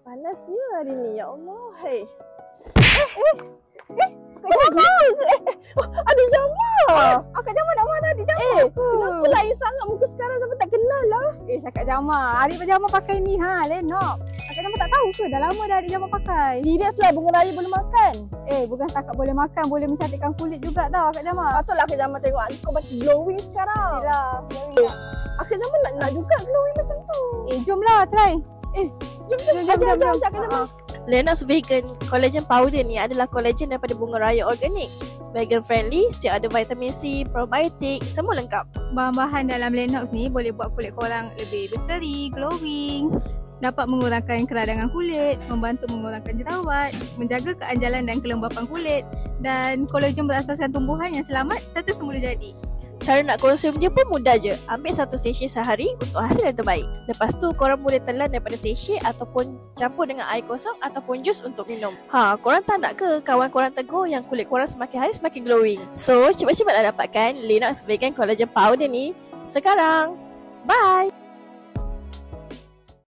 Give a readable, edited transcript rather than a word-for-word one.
Panasnya hari ni. Ya Allah. Hei. Kak Jama. Ada Jama. Kak Jama nak marah Adik Jama ke? Kenapa lain sangat muka sekarang sampai tak kenal lah? Kak Jama. Adik Jama pakai ni lenok. Kak Jama tak tahu ke? Dah lama dah Adik Jama pakai. Serius lah bunga raya boleh makan. Bukan setakat boleh makan, boleh mencantikkan kulit juga tau Kak Jama. Patutlah Kak Jama tengok kau makin glowing sekarang. Yalah. Kak Jama nak juga glowing macam tu. Jomlah try. Jom. Ajak Kak Jama. Lennox Vegan Collagen Powder ni adalah collagen daripada bunga raya organik. Vegan friendly, siap ada vitamin C, probiotik, semua lengkap. Bahan-bahan dalam Lennox ni boleh buat kulit korang lebih berseri, glowing, dapat mengurangkan keradangan kulit, membantu mengurangkan jerawat, menjaga keanjalan dan kelembapan kulit, dan kolagen berasaskan tumbuhan yang selamat serta semula jadi. Cara nak konsum dia pun mudah je. Ambil satu sachet sehari untuk hasil yang terbaik. Lepas tu korang boleh telan daripada sachet ataupun campur dengan air kosong ataupun jus untuk minum. Korang tak nak ke kawan korang tegur yang kulit korang semakin hari semakin glowing? So, cepat-cepatlah dapatkan Lennox Vegan Collagen Powder ni sekarang. Bye!